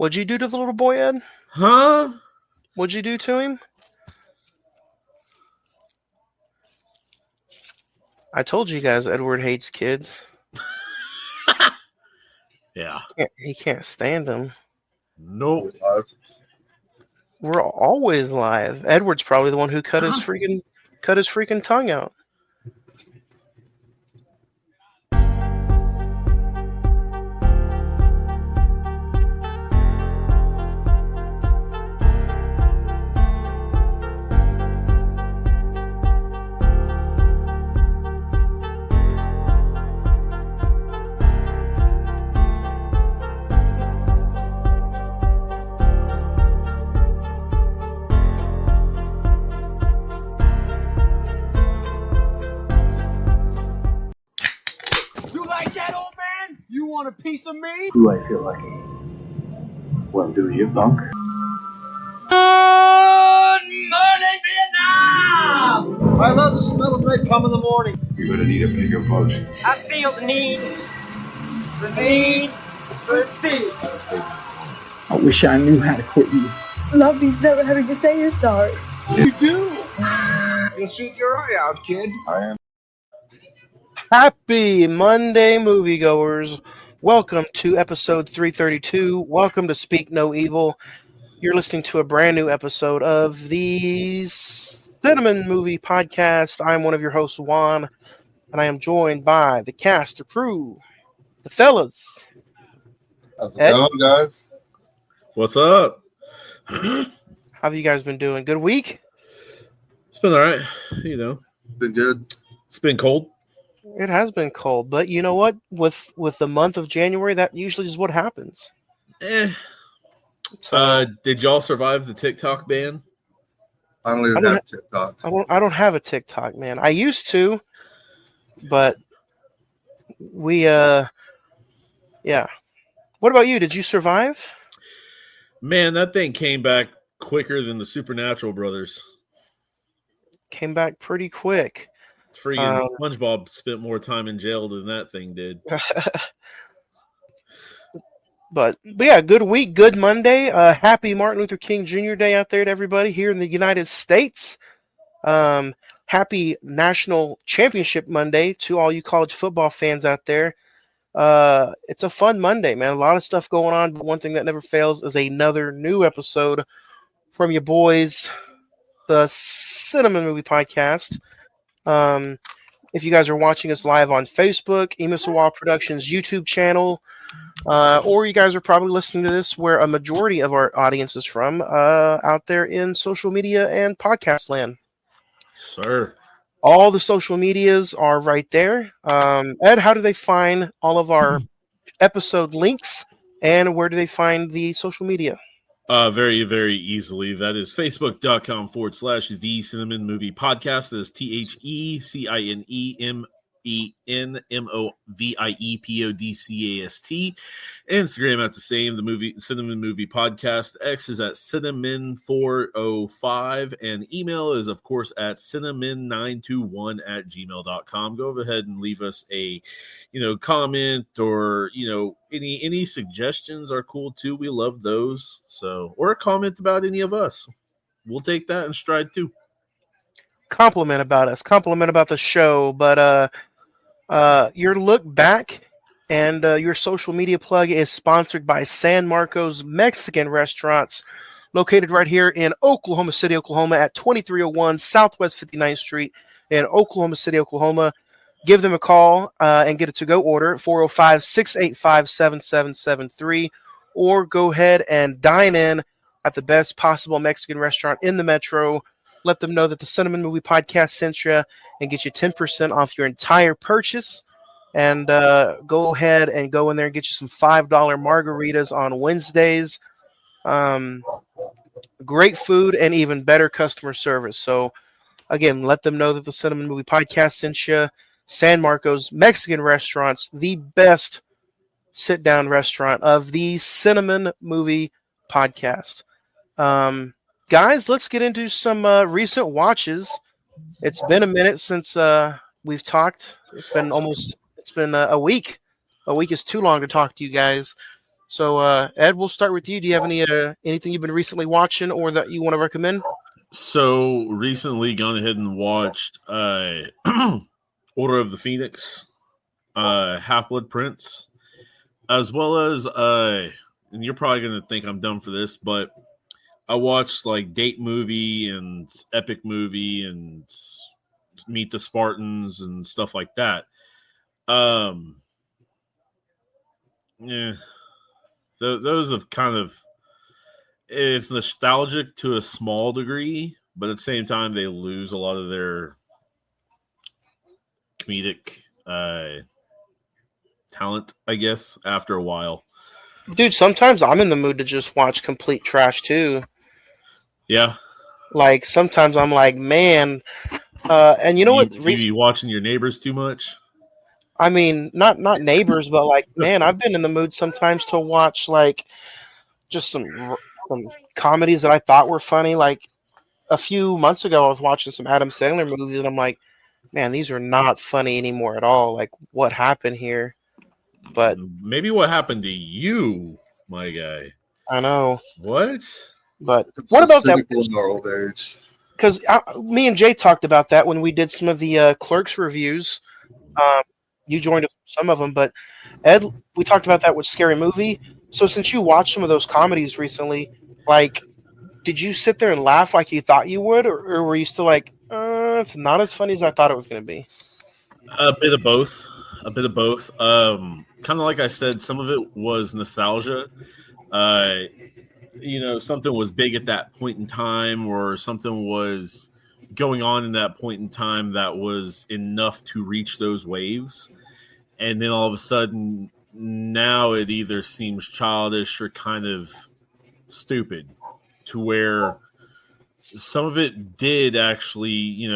What'd you do to the little boy, Ed? Huh? What'd you do to him? I told you guys Edward hates kids. Yeah. He can't stand them. Nope. We're always live. Edward's probably the one who cut his freaking tongue out. Want a piece of me? Do I feel lucky? Well, do you, punk? Good morning, Vietnam! I love the smell of napalm in the morning. You're gonna need a bigger boat. I feel the need for speed. I wish I knew how to quit you. Love means never having to say you're sorry. You do? You'll shoot your eye out, kid. I am. Happy Monday, moviegoers. Welcome to episode 332. Welcome to Speak No Evil. You're listening to a brand new episode of the Cine-Men movie podcast. I'm one of your hosts, Juan, and I am joined by the cast, the crew, the fellas. How's it going, guys? What's up? How have you guys been doing? Good week? It's been all right. You know, Been good. it's been cold. It has been cold, but you know what? With the month of January, that usually is what happens. So, Did y'all survive the TikTok ban? I don't even have TikTok. I don't have a TikTok, man. I used to, but we yeah. What about you? Did you survive? Man, that thing came back quicker than the Supernatural brothers. Came back pretty quick. Freaking SpongeBob spent more time in jail than that thing did. But yeah, good week, good Monday. Happy Martin Luther King Jr. Day out there to everybody here in the United States. Happy National Championship Monday to all you college football fans out there. It's a fun Monday, man. A lot of stuff going on, but one thing that never fails is another new episode from your boys, the Cine-Men Movie Podcast. If you guys are watching us live on Facebook, Emisawal Productions YouTube channel, or you guys are probably listening to this where a majority of our audience is from, out there in social media and podcast land. Sir. All the social medias are right there. Ed, how do they find all of our episode links, and where do they find the social media? Very, very easily. That is facebook.com/the Cine-Men Movie Podcast. That is TheCinemenMoviepodcast. Instagram at the same, the movie Cine-Men Movie Podcast. X is at Cine-Men405, and email is of course at cinemen921@gmail.com. Go ahead and leave us a comment, or any suggestions are cool too. We love those. So, or a comment about any of us, we'll take that in stride too. Compliment about us, compliment about the show, but your look back and your social media plug is sponsored by San Marcos Mexican Restaurants, located right here in Oklahoma City, Oklahoma, at 2301 Southwest 59th Street in Oklahoma City, Oklahoma. Give them a call and get a to-go order at 405-685-7773, or go ahead and dine in at the best possible Mexican restaurant in the metro. Let them know that the Cine-Men Movie Podcast sent you and get you 10% off your entire purchase. And go ahead and go in there and get you some $5 margaritas on Wednesdays. Great food and even better customer service. So, again, let them know that the Cine-Men Movie Podcast sent you. San Marcos Mexican Restaurants, the best sit-down restaurant of the Cine-Men Movie Podcast. Guys, let's get into some recent watches. It's been a minute since we've talked. It's been a week. A week is too long to talk to you guys. So, Ed, we'll start with you. Do you have anything you've been recently watching or that you want to recommend? So recently gone ahead and watched Order of the Phoenix, Half-Blood Prince, as well as and you're probably gonna think I'm dumb for this, but I watched like Date Movie and Epic Movie and Meet the Spartans and stuff like that. Yeah, so those have kind of, it's nostalgic to a small degree, but at the same time they lose a lot of their comedic talent, I guess, after a while. Dude, sometimes I'm in the mood to just watch complete trash too. Yeah. Like sometimes I'm like, man, and you know You what? be watching your neighbors too much? I mean, not neighbors, but like, man, I've been in the mood sometimes to watch like just some comedies that I thought were funny. Like a few months ago, I was watching some Adam Sandler movies, and I'm like, man, these are not funny anymore at all. Like, what happened here? But Maybe what happened to you, my guy? I know. What? But I'm what so about that? cynical in our old age. Because me and Jay talked about that when we did some of the Clerks reviews. Um, you joined some of them, but Ed, we talked about that with Scary Movie. So since you watched some of those comedies recently, like, did you sit there and laugh like you thought you would, or were you still like, it's not as funny as I thought it was going to be? A bit of both. A bit of both. Kind of like I said, some of it was nostalgia. Uh, something was big at that point in time, or something was going on in that point in time that was enough to reach those waves. And then all of a sudden, now it either seems childish or kind of stupid, to where some of it did actually,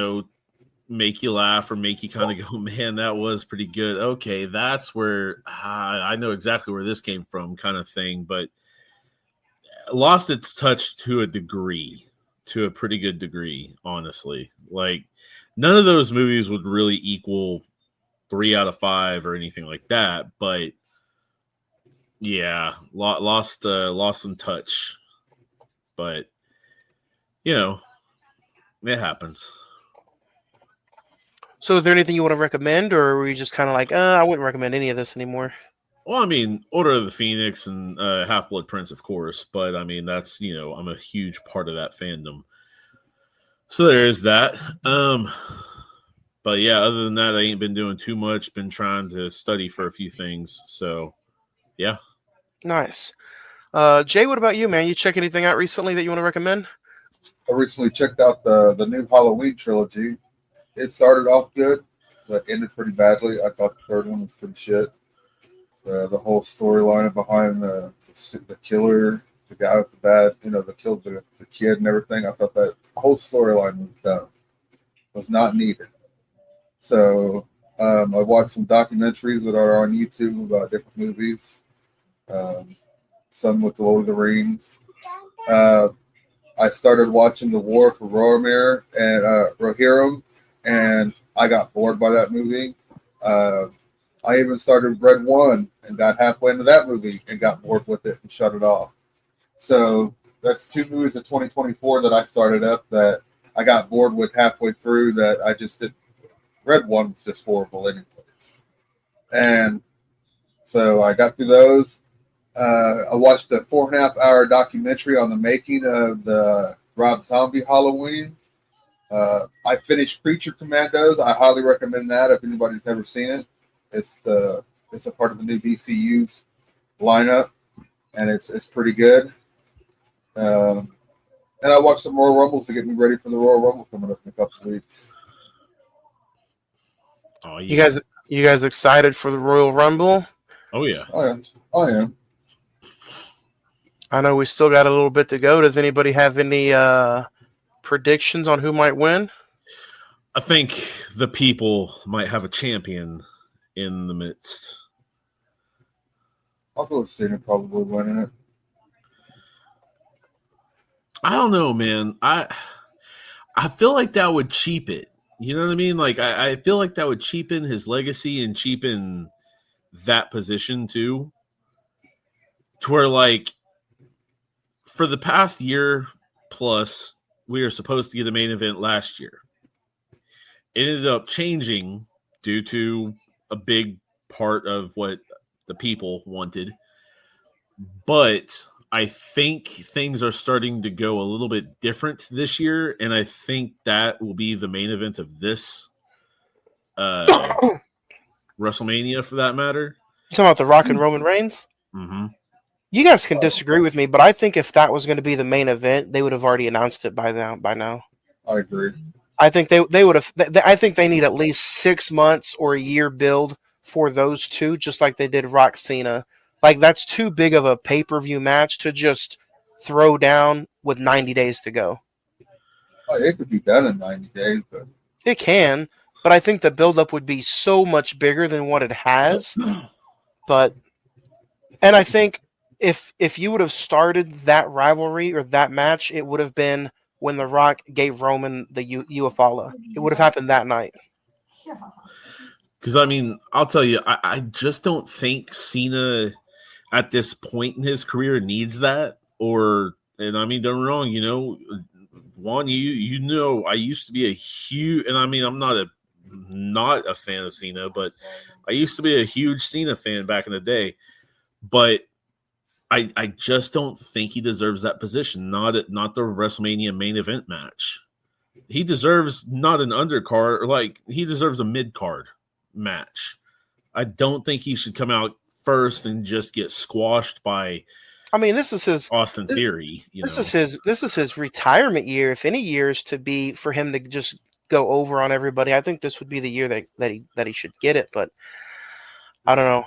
make you laugh or make you kind of go, man, that was pretty good. Okay, that's where I know exactly where this came from, kind of thing. But lost its touch to a degree, to a pretty good degree, honestly. Like, none of those movies would really equal 3 out of 5 or anything like that. But yeah, lost some touch. But it happens. So is there anything you want to recommend, or were you just kind of like, I wouldn't recommend any of this anymore? Well, I mean, Order of the Phoenix and Half-Blood Prince, of course, but I mean, that's, I'm a huge part of that fandom. So there is that. But yeah, other than that, I ain't been doing too much. Been trying to study for a few things. So yeah. Nice. Jay, what about you, man? You check anything out recently that you want to recommend? I recently checked out the new Halloween trilogy. It started off good, but ended pretty badly. I thought the third one was pretty shit. The whole storyline behind the killer, the guy with the bad, that killed the kid and everything. I thought that whole storyline was dumb, was not needed. So I watched some documentaries that are on YouTube about different movies. Some with the Lord of the Rings. I started watching The War for Boromir and Rohirrim, and I got bored by that movie. I even started Red One and got halfway into that movie and got bored with it and shut it off. So that's 2 movies of 2024 that I started up that I got bored with halfway through, that I just did. Red One was just horrible anyways. And so I got through those. I watched a 4.5-hour documentary on the making of the Rob Zombie Halloween. I finished Creature Commandos. I highly recommend that if anybody's never seen it. It's a part of the new DCU's lineup, and it's pretty good. And I watched some Royal Rumbles to get me ready for the Royal Rumble coming up in a couple of weeks. Oh yeah. You guys excited for the Royal Rumble? Oh yeah. I am. I know we still got a little bit to go. Does anybody have any predictions on who might win? I think the people might have a champion in the midst. I'll go with Cena probably winning it. I don't know, man. I feel like that would cheap it. You know what I mean? Like, I feel like that would cheapen his legacy and cheapen that position too. to where like for the past year plus, we were supposed to get a main event last year. It ended up changing due to a big part of what the people wanted. But I think things are starting to go a little bit different this year, and I think that will be the main event of this WrestleMania, for that matter. You talking about The Rock and Roman Reigns? Mm-hmm. You guys can disagree with me, but I think if that was going to be the main event, they would have already announced it by now. I agree. I think they would have. I think they need at least 6 months or a year build for those two, just like they did Rock Cena. Like that's too big of a pay-per-view match to just throw down with 90 days to go. It could be done in 90 days, but It can, but I think the build-up would be so much bigger than what it has. And I think if you would have started that rivalry or that match, it would have been when The Rock gave Roman the Uafala. It would have happened that night. Because, I mean, I'll tell you, I just don't think Cena at this point in his career needs that. And I mean, don't get me wrong, you know, Juan, you know, I used to be a huge, and I mean, I'm not a fan of Cena, but I used to be a huge Cena fan back in the day. But I just don't think he deserves that position. Not the WrestleMania main event match. He deserves not an undercard, like he deserves a mid card match. I don't think he should come out first and just get squashed by. I mean, this is his Austin Theory. This is his retirement year. If any years to be for him to just go over on everybody, I think this would be the year that he should get it. But I don't know.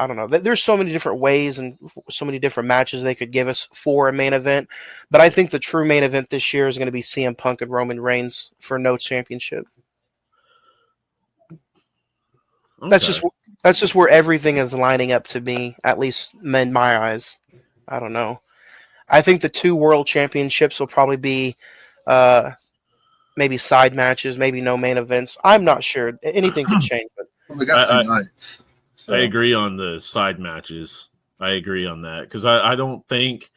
I don't know. There's so many different ways and so many different matches they could give us for a main event. But I think the true main event this year is going to be CM Punk and Roman Reigns for no championship. Okay. That's just where everything is lining up to be, at least in my eyes. I don't know. I think the 2 world championships will probably be maybe side matches, maybe no main events. I'm not sure. Anything could change. But we got 2 nights. So. I agree on the side matches. I agree on that because I don't think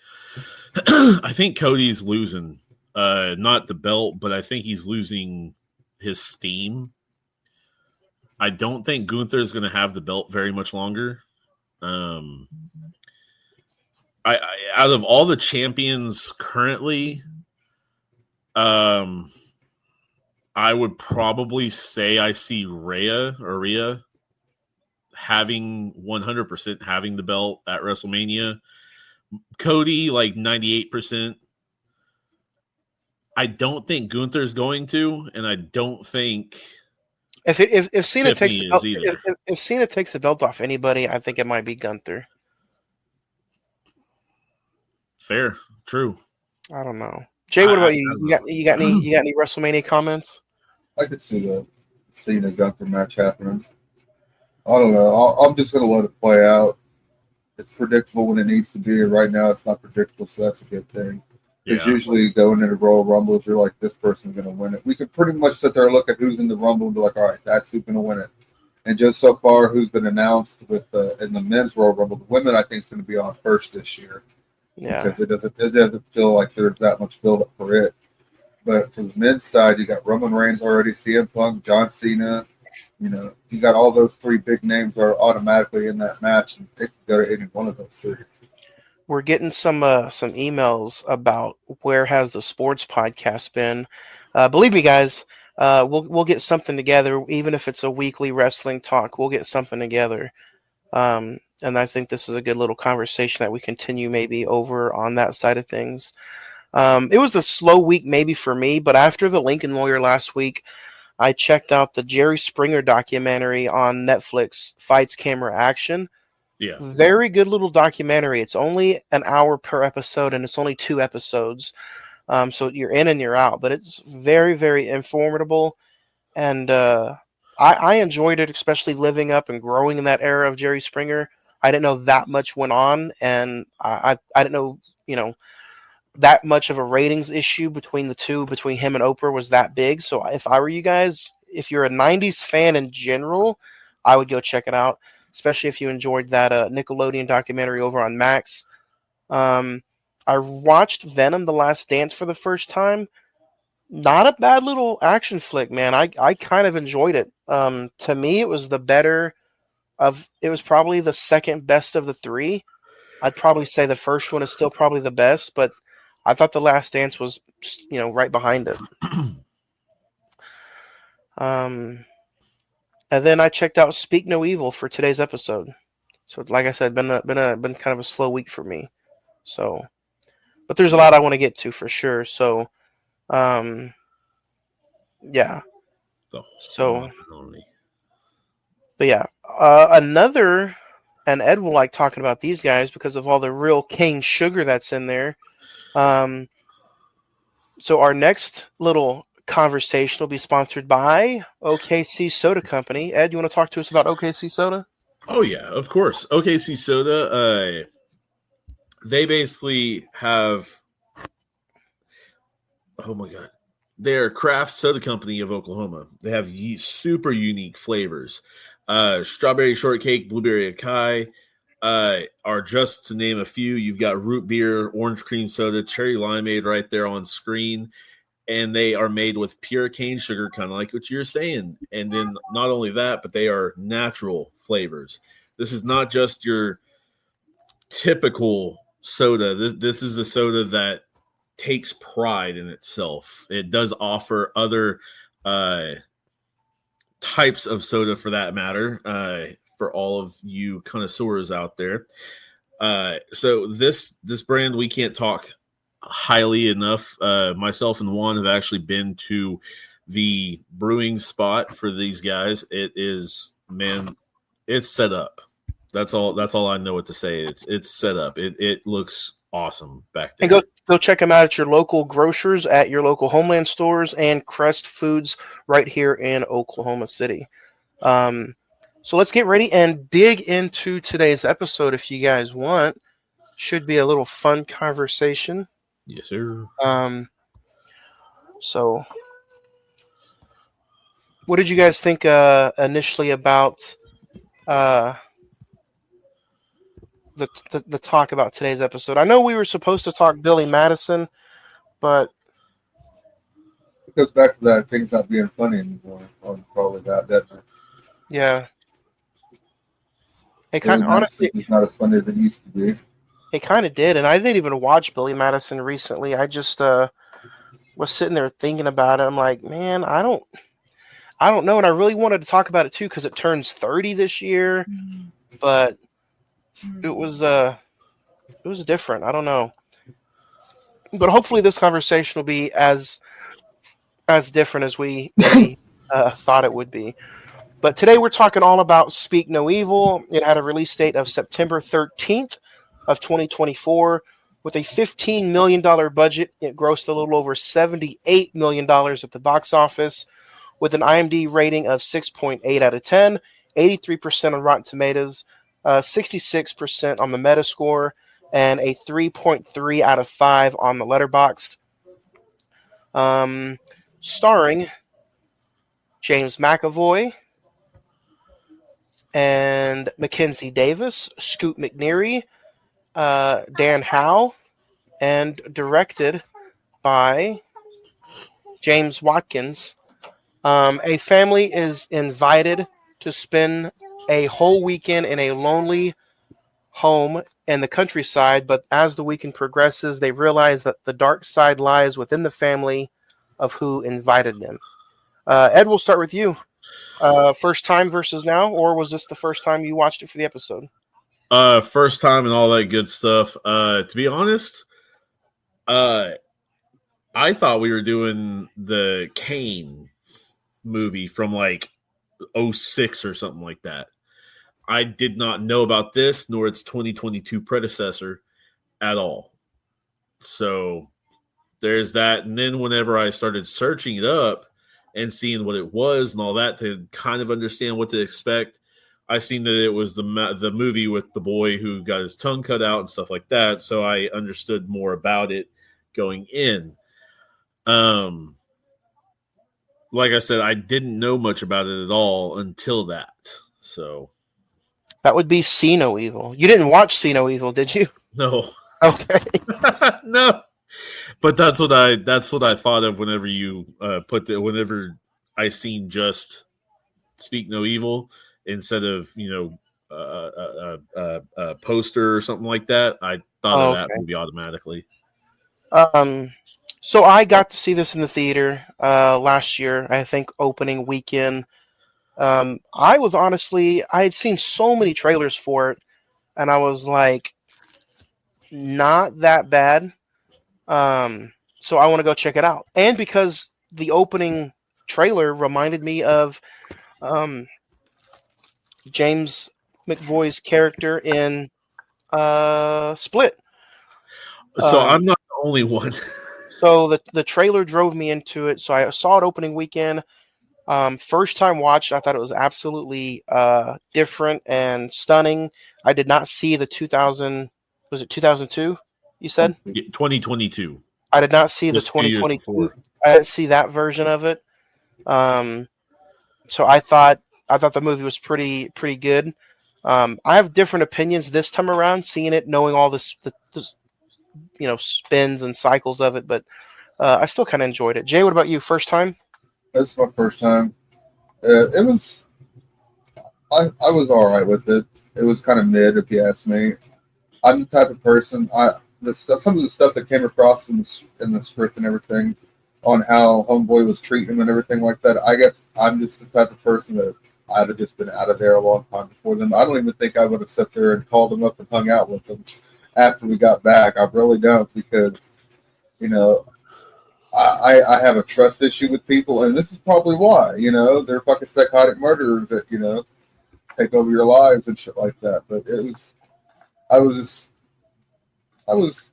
I think Cody's losing not the belt, but I think he's losing his steam. I don't think Gunther is going to have the belt very much longer. I out of all the champions currently, I would probably say I see Rhea having 100% having the belt at WrestleMania. Cody like 98%. I don't think Gunther's going to, and I don't think if Cena takes the belt, if Cena takes the belt off anybody, I think it might be Gunther. Fair, true. I don't know. Jay, what about you? You got any WrestleMania comments? I could see the Cena Gunther match happening. I don't know. I'm just going to let it play out. It's predictable when it needs to be. Right now, it's not predictable, so that's a good thing. Because usually going into Royal Rumbles, you're like, this person's going to win it. We could pretty much sit there and look at who's in the Rumble and be like, all right, that's who's going to win it. And just so far, who's been announced with in the men's Royal Rumble, the women, I think, is going to be on first this year. Yeah. Because it doesn't feel like there's that much build-up for it. But for the men's side, you got Roman Reigns already, CM Punk, John Cena. You know, you got all those 3 big names are automatically in that match, and they can go to any one of those 3. We're getting some emails about where has the sports podcast been. Believe me, guys, we'll get something together, even if it's a weekly wrestling talk. We'll get something together, and I think this is a good little conversation that we continue maybe over on that side of things. It was a slow week maybe for me, but after the Lincoln Lawyer last week, I checked out the Jerry Springer documentary on Netflix, Fights, Camera, Action. Yeah. Very good little documentary. It's only an hour per episode, and it's only 2 episodes. So you're in and you're out. But it's very, very informative. And I enjoyed it, especially living up and growing in that era of Jerry Springer. I didn't know that much went on, and I didn't know, that much of a ratings issue between the two, between him and Oprah, was that big. So if I were you guys, if you're a 90s fan in general, I would go check it out. especially if you enjoyed that Nickelodeon documentary over on Max. I watched Venom: The Last Dance for the first time. Not a bad little action flick, man. I kind of enjoyed it. To me, it was the better of. It was probably the second best of the three. I'd probably say the first one is still probably the best, but I thought The Last Dance was, right behind it. Um, and then I checked out Speak No Evil for today's episode. So, like I said, been kind of a slow week for me. So, but there's a lot I want to get to for sure. So, yeah. So, but yeah, another, and Ed will like talking about these guys because of all the real cane sugar that's in there. So our next little conversation will be sponsored by OKC Soda Company. Ed, you want to talk to us about OKC Soda? Oh yeah, of course. OKC Soda, they basically have, oh my god, they're a craft soda company of Oklahoma. They have super unique flavors. Strawberry shortcake, blueberry acai are just to name a few. You've got root beer, orange cream soda, cherry limeade right there on screen. And they are made with pure cane sugar, kind of like what you're saying. And then not only that, but they are natural flavors. This is not just your typical soda. This is a soda that takes pride in itself. It does offer other types of soda for that matter, for all of you connoisseurs out there. So this brand, we can't talk highly enough. Myself and Juan have actually been to the brewing spot for these guys. It is, man, it's set up. That's all I know what to say. It's set up. It looks awesome back there. And go check them out at your local grocers, at your local Homeland stores, and Crest Foods right here in Oklahoma City. So let's get ready and dig into today's episode if you guys want. Should be a little fun conversation. Yes, sir. So what did you guys think initially about the talk about today's episode? I know we were supposed to talk Billy Madison, but It goes back to that things not being funny anymore. On probably that. Yeah. It kind of honestly, it's not as funny as it used to be. It kind of did, and I didn't even watch Billy Madison recently. I just was sitting there thinking about it. I'm like, man, I don't know, and I really wanted to talk about it too because it turns 30 this year, but it was different. I don't know, but hopefully this conversation will be as different as we thought it would be. But today we're talking all about Speak No Evil. It had a release date of September 13th of 2024. With a $15 million budget, it grossed a little over $78 million at the box office, with an IMDb rating of 6.8 out of 10, 83% on Rotten Tomatoes, 66% on the Metascore, and a 3.3 out of 5 on the Letterboxd. Starring James McAvoy and Mackenzie Davis, Scoot McNairy, Dan Howe, and directed by James Watkins. A family is invited to spend a whole weekend in a lonely home in the countryside, but as the weekend progresses, they realize that the dark side lies within the family of who invited them. Ed, we'll start with you. First time versus now, or was this the first time you watched it for the episode? First time and all that good stuff. To be honest, I thought we were doing the Kane movie from like 06 or something like that. I did not know about this nor its 2022 predecessor at all. So there's that. And then whenever I started searching it up and seeing what it was and all that to kind of understand what to expect, I seen that it was the movie with the boy who got his tongue cut out and stuff like that. So I understood more about it going in. Like I said, I didn't know much about it at all until that. So That would be See No Evil. You didn't watch See No Evil, did you? No, Okay. no. But that's what I thought of whenever you whenever I seen just Speak No Evil instead of poster or something like that. I thought of that Okay. movie automatically. Um, so I got to see this in the theater last year. I think opening weekend. I had seen so many trailers for it, and I was like, not that bad. So I want to go check it out, and because the opening trailer reminded me of um, James McVoy's character in Split. So Um, I'm not the only one. so the trailer drove me into it. So I saw it opening weekend. First time watched, I thought it was absolutely different and stunning. I did not see the 2000. Was it 2002? You said 2022, I did not see the just 2 years 2022. before. I didn't see that version of it. Um, so I thought the movie was pretty good. I have different opinions this time around, seeing it, knowing all this spins and cycles of it, but I still kind of enjoyed it. Jay, what about you? First time? This is my first time. It was I was all right with it. It was kind of mid, if you ask me. I'm the type of person some of the stuff that came across in the script and everything on how Homeboy was treating him and everything like that. I guess I'm just the type of person that I'd have just been out of there a long time before them. I don't even think I would have sat there and called him up and hung out with him after we got back. I really don't because you know I have a trust issue with people, and this is probably why. They're fucking psychotic murderers that take over your lives and shit like that. But I was just, I was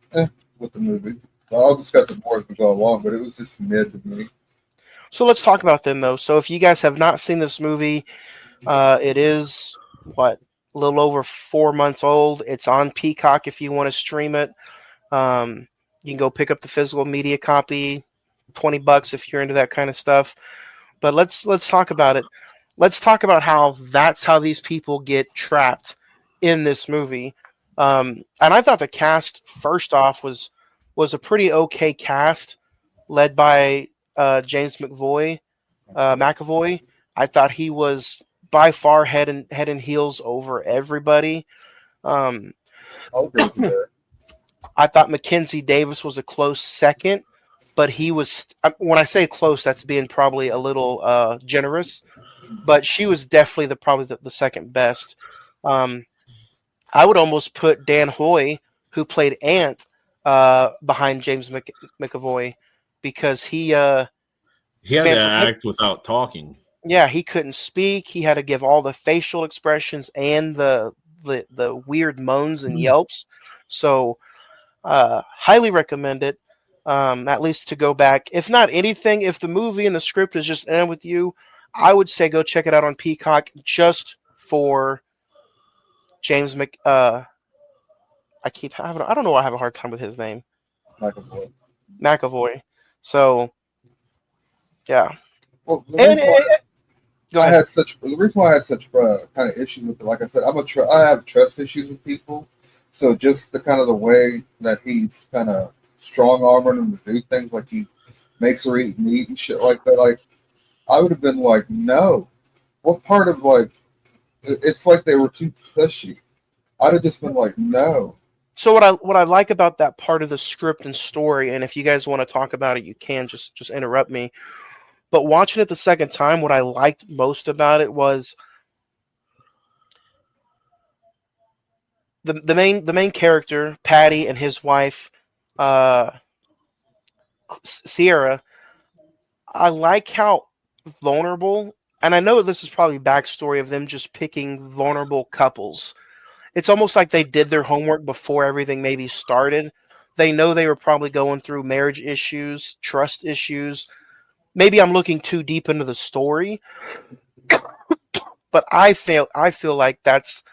with the movie. Well, I'll discuss it more as we go along, but it was just mid to me. So let's talk about them though. So if you guys have not seen this movie, it is what, a little over 4 months old. It's on Peacock if you want to stream it. You can go pick up the physical media copy, $20 if you're into that kind of stuff. But let's talk about it. Let's talk about how these people get trapped in this movie. And I thought the cast first off was a pretty okay cast, led by James McAvoy. I thought he was by far head and heels over everybody. Um, I'll agree with you there. I thought Mackenzie Davis was a close second, but he was, when I say close, that's being probably a little generous. But she was definitely probably the second best. Um, I would almost put Dan Hoy, who played Ant, behind James McAvoy, because he He had man, to for him, act without talking. yeah, he couldn't speak. He had to give all the facial expressions and the weird moans and yelps. So highly recommend it. At least to go back. If not anything, if the movie and the script is just in with you, I would say go check it out on Peacock just for James I don't know why I have a hard time with his name. McAvoy. McAvoy. So yeah. Well, the And reason why go ahead. the reason why I had such kind of issues with it, like I said, I have trust issues with people. So just the kind of the way that he's kind of strong arming them to do things, like he makes her eat meat and shit like that. Like I would have been like, no. What part of it's like they were too pushy. I'd have just been like, no. So what I like about that part of the script and story, and if you guys want to talk about it, you can just interrupt me. But watching it the second time, what I liked most about it was the main character, Patty, and his wife, uh, Sierra. I like how vulnerable, and I know this is probably backstory of them just picking vulnerable couples. It's almost like they did their homework before everything maybe started. They know they were probably going through marriage issues, trust issues. Maybe I'm looking too deep into the story, but I feel like that's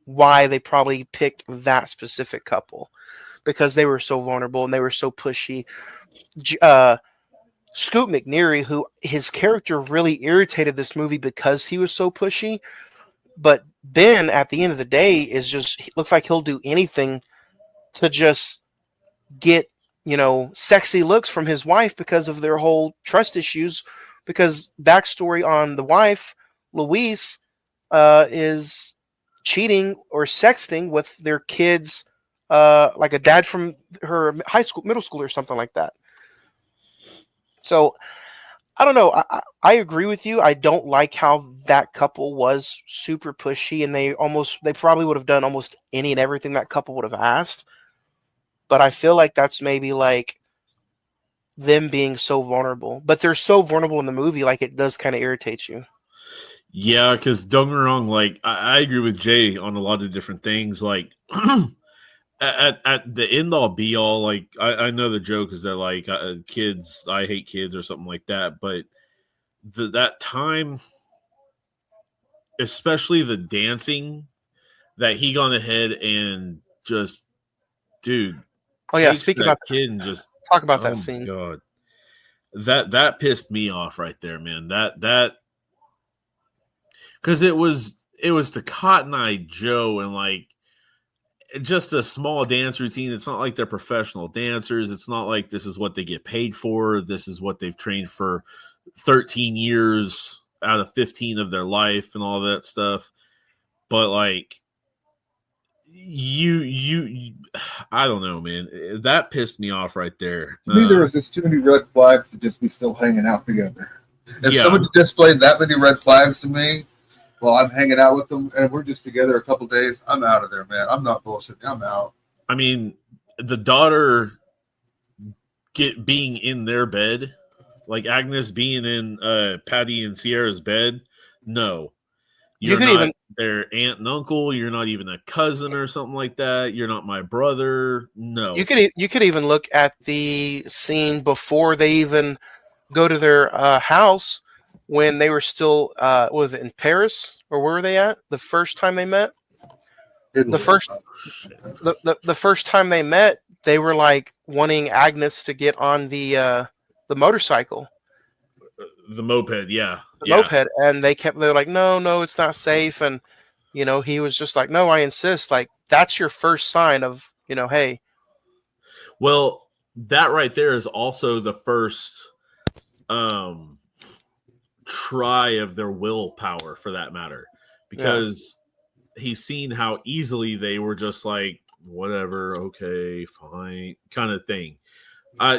why they probably picked that specific couple, because they were so vulnerable and they were so pushy. Scoot McNairy, who his character really irritated this movie because he was so pushy, but Ben, at the end of the day, is just looks like he'll do anything to just get, sexy looks from his wife because of their whole trust issues. Because backstory on the wife, Louise, is cheating or sexting with their kids, like a dad from her high school, middle school, or something like that. So I don't know. I agree with you. I don't like how that couple was super pushy, and they probably would have done almost any and everything that couple would have asked. But I feel like that's maybe like them being so vulnerable. But they're so vulnerable in the movie, like it does kind of irritate you. Yeah, because don't get me wrong, like I agree with Jay on a lot of different things. Like at the end all be all, like I know the joke is that like kids, I hate kids or something like that, but that time, especially the dancing, that he gone ahead and just, dude, Oh yeah, takes speak that about kid and just, talk about oh that my scene. god, that pissed me off right there, man. That because it was the Cotton Eye Joe, and like just a small dance routine. It's not like they're professional dancers. It's not like this is what they get paid for. This is what they've trained for 13 years out of 15 of their life and all that stuff. But like you I don't know, man. That pissed me off right there. To me, there was just too many red flags to just be still hanging out together. If Yeah. somebody displayed that many red flags to me while I'm hanging out with them and we're just together a couple days, I'm out of there, man. I'm not bullshitting. I'm out. I mean, the daughter being in their bed, like Agnes being in Patty and Sierra's bed, no. You You're could not even their aunt and uncle. You're not even a cousin or something like that. You're not my brother. No. you could even look at the scene before they even go to their house when they were still was it in Paris, or where were they at the first time they met? The first the first time they met, they were like wanting Agnes to get on the motorcycle, The moped, yeah. the Yeah. moped, and they're like, no, it's not safe, and he was just like, no, I insist. Like that's your first sign of hey. Well, that right there is also the first try of their willpower, for that matter, because he's seen how easily they were just like, whatever, okay, fine, kind of thing.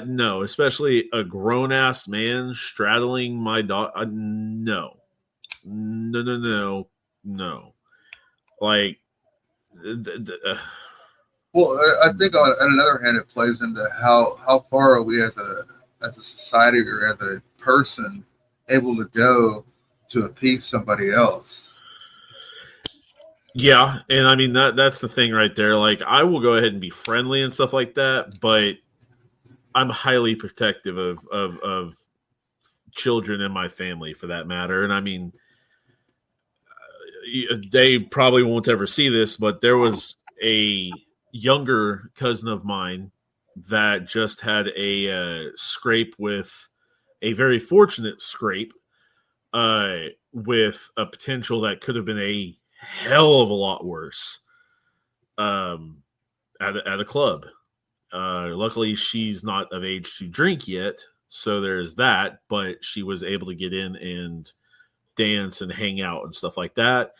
No, especially a grown ass man straddling my dog. No, no, no, no, no. Like, Well, I think on another hand, it plays into how far are we as a society or as a person able to go to appease somebody else. yeah, and I mean that's the thing right there. Like, I will go ahead and be friendly and stuff like that, but I'm highly protective of children in my family, for that matter. And I mean, they probably won't ever see this, but there was a younger cousin of mine that just had a scrape with a very fortunate scrape with a potential that could have been a hell of a lot worse at a club. Luckily, she's not of age to drink yet, so there's that, but she was able to get in and dance and hang out and stuff like that.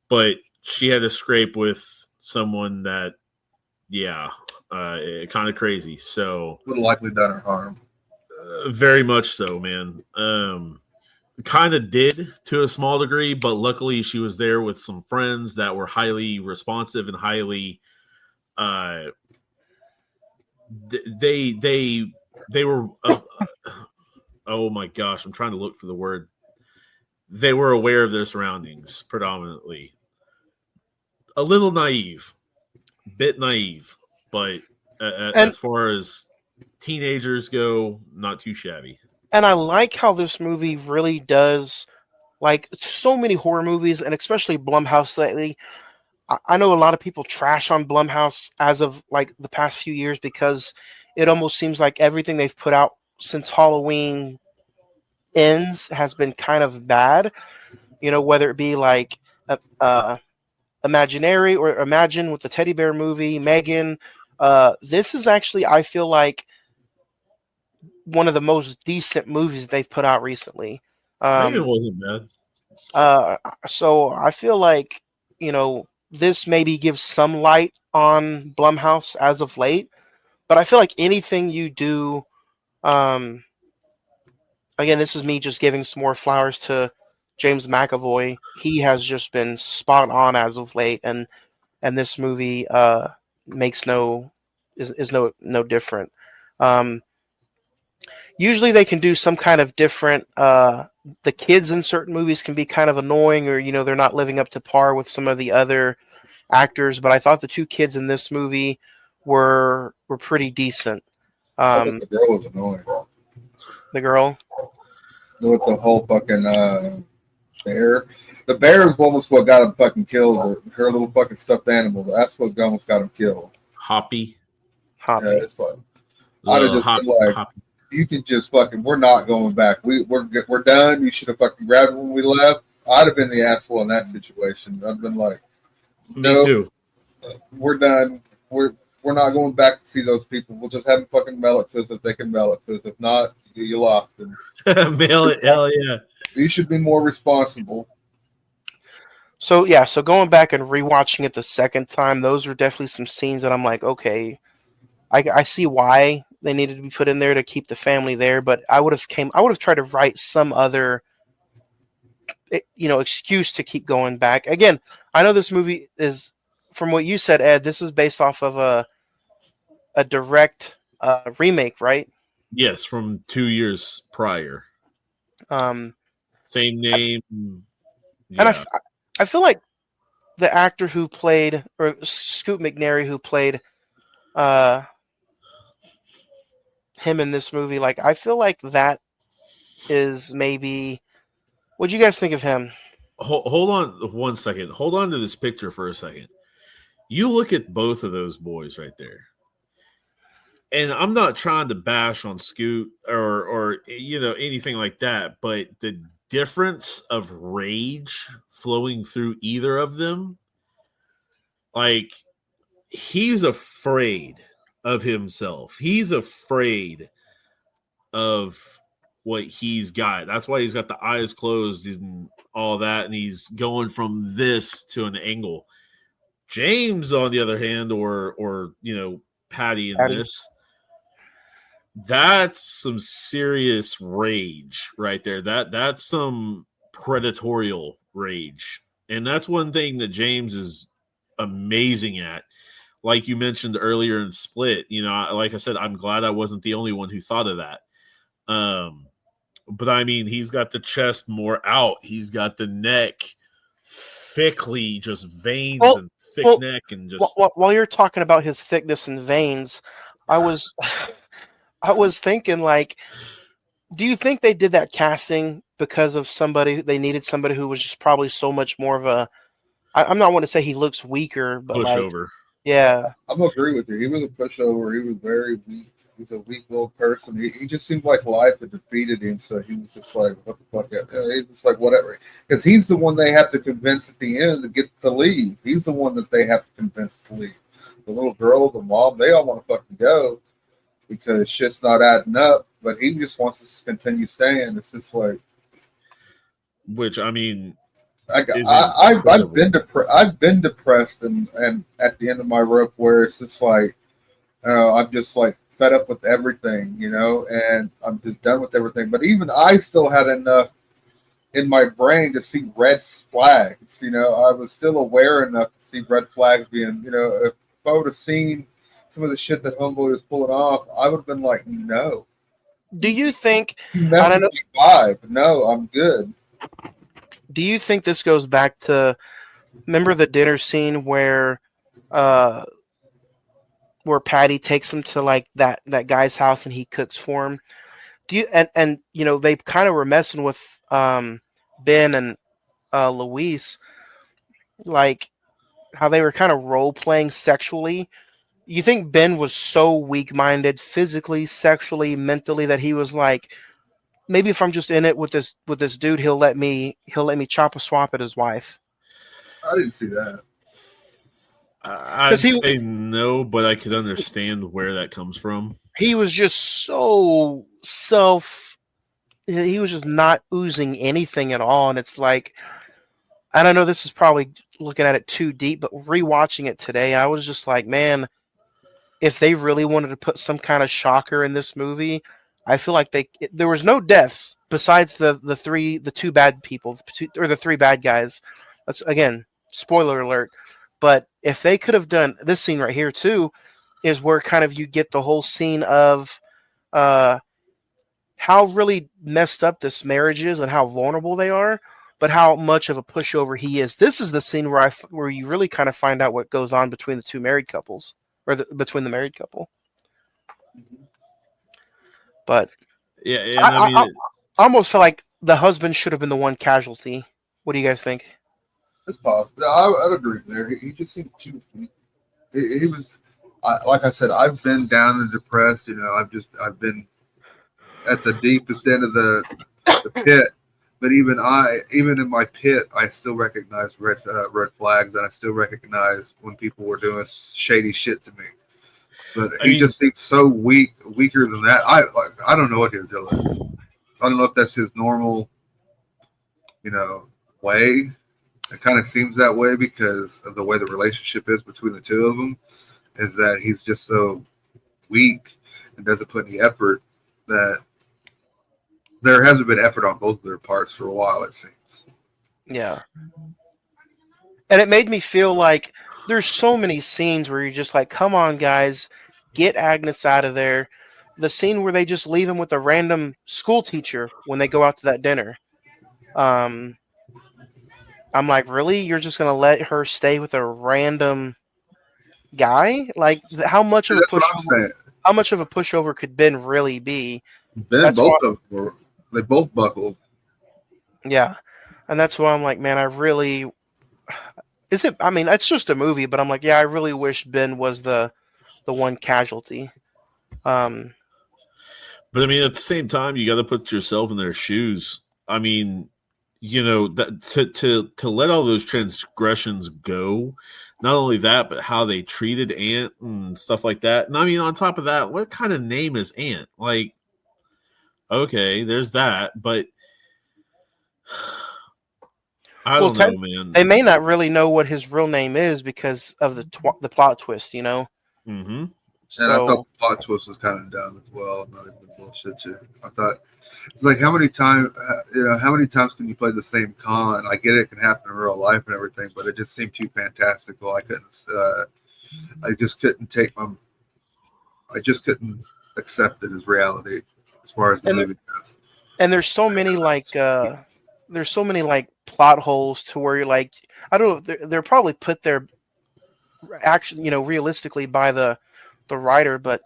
But she had a scrape with someone that, kind of crazy. So would have likely done her harm. Very much so, man. Kind of did to a small degree, but luckily she was there with some friends that were highly responsive and highly they were oh my gosh, I'm trying to look for the word. They were aware of their surroundings, predominantly. A little naive, bit naive, but as far as teenagers go, not too shabby. And I like how this movie really does, like so many horror movies, and especially Blumhouse lately. I know a lot of people trash on Blumhouse as of like the past few years because it almost seems like everything they've put out since Halloween ends has been kind of bad. Whether it be like Imaginary or Imagine with the teddy bear movie, Megan. This is actually, I feel like, one of the most decent movies they've put out recently. Megan Um, wasn't bad. uh, so I feel like, this maybe gives some light on Blumhouse as of late, but I feel like anything you do, um, again, this is me just giving some more flowers to James McAvoy. He has just been spot on as of late, and this movie makes no is no different. Um, Usually they can do some kind of different. The kids in certain movies can be kind of annoying, or they're not living up to par with some of the other actors. But I thought the two kids in this movie were pretty decent. I thought the girl was annoying. The girl, With the whole fucking bear. The bear is almost what got him fucking killed. Her little fucking stuffed animal. That's what almost got him killed. Hoppy. Hoppy. It's like I'd have just been like, Hoppy. you can just fucking. We're not going back. We're done. You should have fucking grabbed it when we left. I'd have been the asshole in that situation. I'd been like, Me nope, too. we're done. We're not going back to see those people. We'll just have them fucking mail it to us if they can mail it to us. If not, you lost. And Mail it. Hell yeah. you should be more responsible. So yeah, so going back and rewatching it the second time, those are definitely some scenes that I'm like, okay, I see why they needed to be put in there to keep the family there, but I would have tried to write some other excuse to keep going back. Again, I know this movie is, from what you said, Ed, this is based off of a direct remake, right? Yes, from 2 years prior. Um, Same name. and Yeah. I feel like the actor who played, or Scoot McNairy who played him in this movie, like I feel like that is maybe. What'd you guys think of him? Hold on 1 second. Hold on to this picture for a second. You look at both of those boys right there. And I'm not trying to bash on Scoot or anything like that, but the difference of rage flowing through either of them, like, he's afraid of himself. He's afraid of what he's got. That's why he's got the eyes closed and all that, and he's going from this to an angle. James, on the other hand, or Patty in this, that's some serious rage right there. That's some predatorial rage. And that's one thing that James is amazing at. Like you mentioned earlier in Split, like I said, I'm glad I wasn't the only one who thought of that. But I mean, he's got the chest more out. He's got the neck thickly, just veins and thick neck, and just. While you're talking about his thickness and veins, I was thinking, like, do you think they did that casting because of they needed somebody who was just probably so much more of a. I'm not want to say he looks weaker, but pushover. Like, yeah, I'm agree with you. He was a pushover. He was very weak. He's a weak-willed person. He just seemed like life had defeated him, so he was just like, what the fuck? He's just like, whatever. Because he's the one they have to convince at the end to get to leave. He's the one that they have to convince to leave. The little girl, the mom, they all want to fucking go because shit's not adding up, but he just wants to continue staying. It's just like... Which, I mean... I've been depressed and at the end of my rope where it's just like, I'm just like, fed up with everything, and I'm just done with everything. But even I still had enough in my brain to see red flags. I was still aware enough to see red flags being, if I would have seen some of the shit that Homeboy was pulling off, I would have been like, no. Do you think? You messed with my vibe. No, I'm good. Do you think this goes back to? Remember the dinner scene where Patty takes him to like that guy's house and he cooks for him. Do you and they kind of were messing with Ben and Luis, like how they were kind of role playing sexually. You think Ben was so weak minded, physically, sexually, mentally, that he was like, maybe if I'm just in it with this dude, he'll let me chop a swap at his wife. I didn't see that. I'd say no, but I could understand where that comes from. He was just so he was just not oozing anything at all. And it's like, and I know this is probably looking at it too deep, but rewatching it today, I was just like, man, if they really wanted to put some kind of shocker in this movie, I feel like there was no deaths besides the two bad people, or the three bad guys. That's, again, spoiler alert. But if they could have done this scene right here too, is where kind of you get the whole scene of how really messed up this marriage is and how vulnerable they are, but how much of a pushover he is. This is the scene where you really kind of find out what goes on between the two married couples, or between the married couple. But yeah, and I mean, I almost feel like the husband should have been the one casualty. What do you guys think? It's possible. I'd agree there. He just seemed too. He was, like I said, I've been down and depressed. I've been at the deepest end of the pit. But even in my pit, I still recognize red flags, and I still recognize when people were doing shady shit to me. But he just seems so weaker than that. I don't know what his deal is. I don't know if that's his normal, way. It kind of seems that way because of the way the relationship is between the two of them. Is that he's just so weak and doesn't put any effort, that there hasn't been effort on both of their parts for a while, it seems. Yeah. And it made me feel like there's so many scenes where you're just like, come on, guys, get Agnes out of there. The scene where they just leave him with a random school teacher when they go out to that dinner. I'm like, really? You're just going to let her stay with a random guy? Like, how much of a pushover? How much of a pushover could Ben really be? They both buckled. Yeah, and that's why I'm like, man, I really. I mean, it's just a movie, but I'm like, yeah, I really wish Ben was the one casualty. But I mean, at the same time, you got to put yourself in their shoes. I mean, that to let all those transgressions go. Not only that, but how they treated Ant and stuff like that. And I mean, on top of that, what kind of name is Ant? Like, okay, there's that, but I don't know, man. They may not really know what his real name is because of the plot twist, Mm-hmm. So, and I thought the plot twist was kind of dumb as well. I'm not even gonna bullshit you. I thought it's like, how many times can you play the same con? I get it can happen in real life and everything, but it just seemed too fantastical. I just couldn't accept it as reality as far as the movie goes. And there's so many plot holes to where you're like, I don't know, they're probably put there action, realistically by the writer, but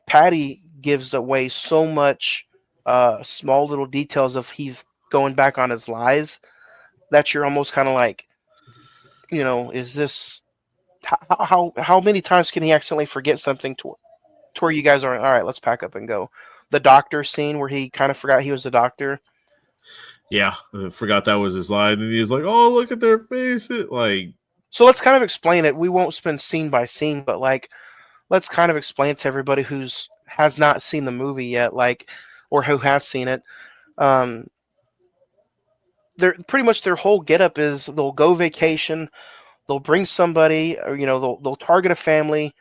Patty gives away so much small little details of he's going back on his lies that you're almost kind of like, is this how many times can he accidentally forget something to where you guys are all right, let's pack up and go. The doctor scene where he kind of forgot he was the doctor. Yeah, I forgot that was his line, and he's like, "Oh, look at their faces!" Like, so let's kind of explain it. We won't spend scene by scene, but like, let's kind of explain it to everybody has not seen the movie yet, like, or who has seen it. They're pretty much their whole getup is they'll go vacation, they'll bring somebody, or they'll target a family,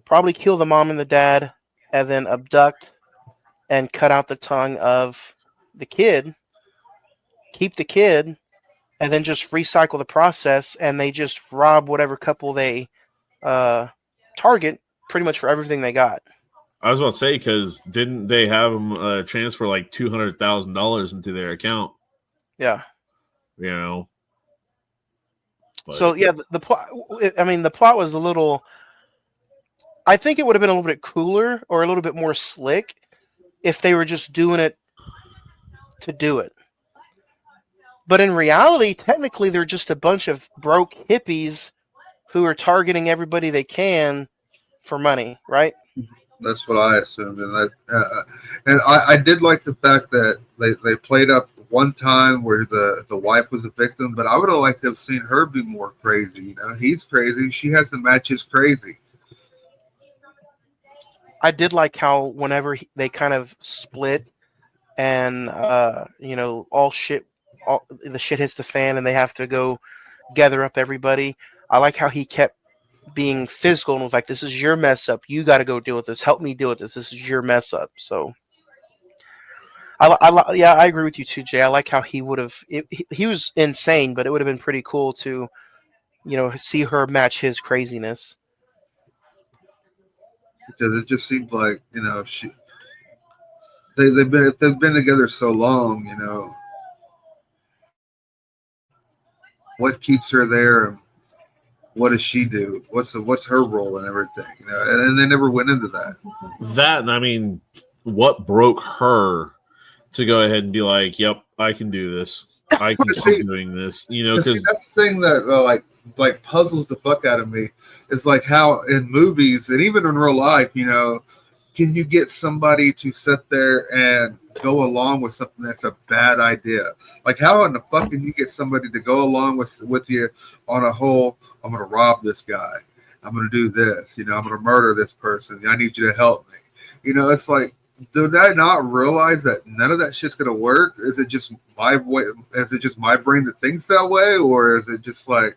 probably kill the mom and the dad, and then abduct and cut out the tongue of the kid, keep the kid, and then just recycle the process, and they just rob whatever couple they target pretty much for everything they got. I was about to say, because didn't they have them transfer like $200,000 into their account? Yeah. But. So yeah, the plot. I mean, the plot was a little. I think it would have been a little bit cooler or a little bit more slick if they were just doing it to do it. But in reality, technically, they're just a bunch of broke hippies who are targeting everybody they can for money, right? That's what I assumed, and I did like the fact that they played up one time where the wife was a victim, but I would have liked to have seen her be more crazy. You know, he's crazy. She has to match his crazy. I did like how whenever they kind of split and all the shit hits the fan and they have to go gather up everybody. I like how he kept being physical and was like, "This is your mess up. You got to go deal with this. Help me deal with this. This is your mess up." So yeah, I agree with you too, Jay. I like how he would have. He was insane, but it would have been pretty cool to see her match his craziness. Because it just seemed like they've been together so long. What keeps her there? What does she do? What's her role and everything? And they never went into that. That, I mean, what broke her to go ahead and be like, "Yep, I can do this. I can keep doing this." Because that's the thing that like puzzles the fuck out of me is like how in movies and even in real life, can you get somebody to sit there and go along with something that's a bad idea? Like how in the fuck can you get somebody to go along with you on a whole, I'm going to rob this guy. I'm going to do this. I'm going to murder this person. I need you to help me. It's like, do they not realize that none of that shit's going to work? Is it just my way? Is it just my brain that thinks that way? Or is it just like,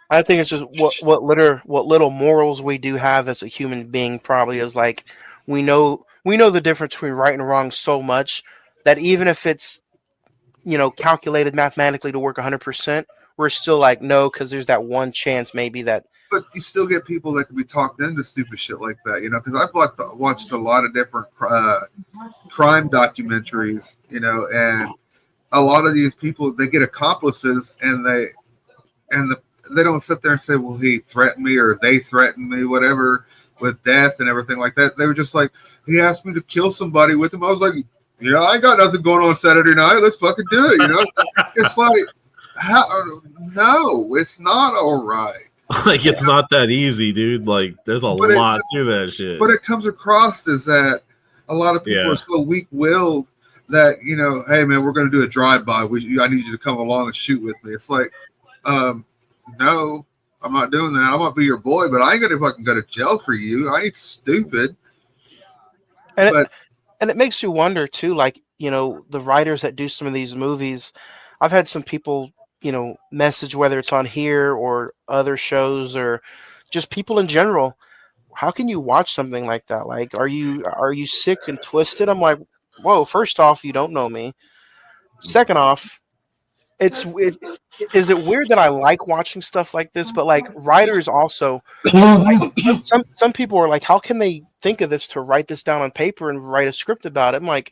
I think it's just what little morals we do have as a human being probably is like we know the difference between right and wrong so much that even if it's calculated mathematically to work 100%, we're still like no, because there's that one chance maybe that. But you still get people that can be talked into stupid shit like that, because I've watched a lot of different crime documentaries, and a lot of these people, they get accomplices and they don't sit there and say, well, he threatened me or they threatened me, whatever, with death and everything like that. They were just like, he asked me to kill somebody with him. I was like, I ain't got nothing going on Saturday night. Let's fucking do it. It's like, no, it's not all right. Like, it's not that easy, dude. Like, there's a lot to that shit. But it comes across as that a lot of people are so weak-willed that, hey, man, we're going to do a drive-by. I need you to come along and shoot with me. It's like, no, I'm not doing that. I might be your boy, but I ain't going to fucking go to jail for you. I ain't stupid. And it makes you wonder, too, like, the writers that do some of these movies. I've had some people message, whether it's on here or other shows or just people in general. How can you watch something like that? Like, are you sick and twisted? I'm like, whoa, first off, you don't know me. Second off, is it weird that I like watching stuff like this? But like writers also, like, some people are like, how can they think of this to write this down on paper and write a script about it? I'm like,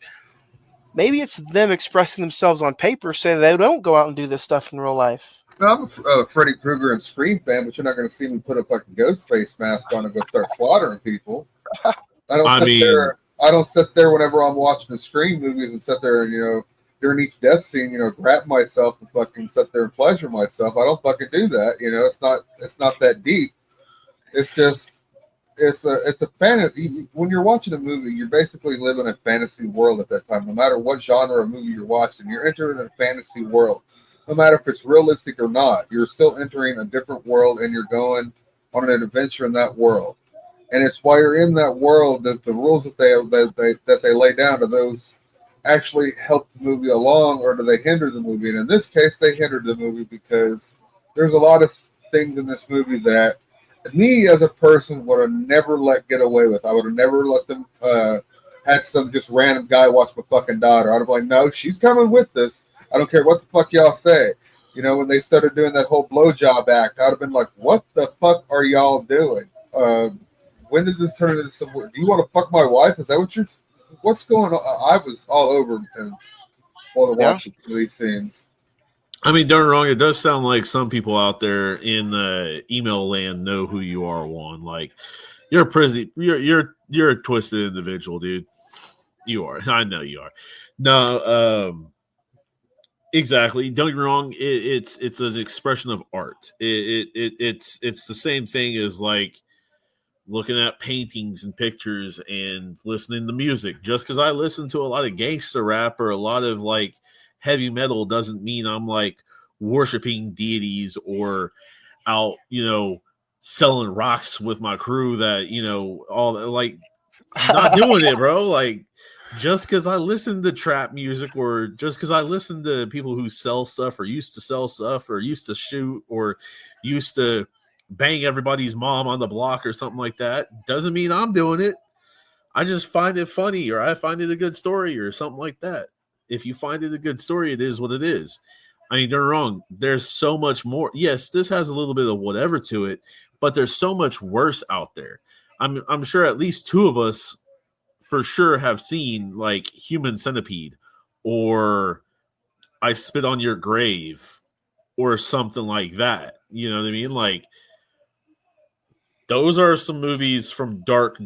maybe it's them expressing themselves on paper so they don't go out and do this stuff in real life. I'm a Freddy Krueger and Scream fan, but you're not going to see me put a fucking ghost face mask on and go start slaughtering people. I don't sit there whenever I'm watching the Scream movies and sit there and, during each death scene, grab myself and fucking sit there and pleasure myself. I don't fucking do that. It's not that deep. It's just, it's a fantasy. When you're watching a movie, you're basically living a fantasy world at that time. No matter what genre of movie you're watching, you're entering a fantasy world. No matter if it's realistic or not, you're still entering a different world and you're going on an adventure in that world. And it's while you're in that world that the rules that they lay down, do those actually help the movie along or do they hinder the movie? And in this case, they hindered the movie because there's a lot of things in this movie that me as a person would have never let get away with. I would have never let them had some just random guy watch my fucking daughter. I'd have been like, no, she's coming with us. I don't care what the fuck y'all say. When they started doing that whole blowjob act, I'd have been like, what the fuck are y'all doing? When did this turn into some? Do you want to fuck my wife? Is that what's going on? I was all over while watching these scenes. I mean, don't get me wrong. It does sound like some people out there in email land know who you are. Juan, like you're a twisted individual, dude. You are. I know you are. No, exactly. Don't get me wrong. It's an expression of art. It's the same thing as like looking at paintings and pictures and listening to music. Just because I listen to a lot of gangster rap or a lot of like heavy metal doesn't mean I'm like worshiping deities or out, selling rocks with my crew that, all like not doing it, bro. Like, just because I listen to trap music or just because I listen to people who sell stuff or used to sell stuff or used to shoot or used to bang everybody's mom on the block or something like that doesn't mean I'm doing it. I just find it funny or I find it a good story or something like that. If you find it a good story, it is what it is. I mean, they're wrong. There's so much more. Yes, this has a little bit of whatever to it, but there's so much worse out there. I'm sure at least two of us for sure have seen like Human Centipede or I Spit on Your Grave or something like that. You know what I mean? Like, those are some movies from dark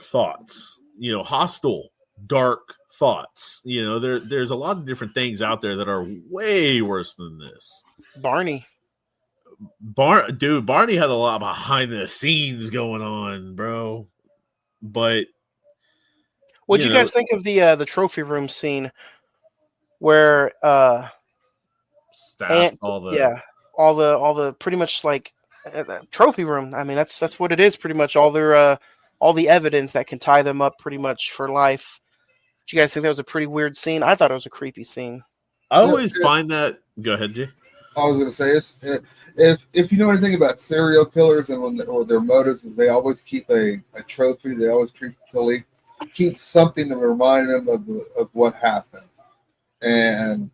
thoughts. Hostile, dark thoughts. There's a lot of different things out there that are way worse than this. Barney. Barney had a lot behind the scenes going on, bro. But What'd you guys think of the trophy room scene where staff all the pretty much like trophy room. I mean, that's what it is pretty much. All the evidence that can tie them up pretty much for life. Did you guys think that was a pretty weird scene? I thought it was a creepy scene. I always find that. Go ahead, Jay. I was going to say, if you know anything about serial killers and or their motives, is they always keep a trophy. They always keep something to remind them of what happened. And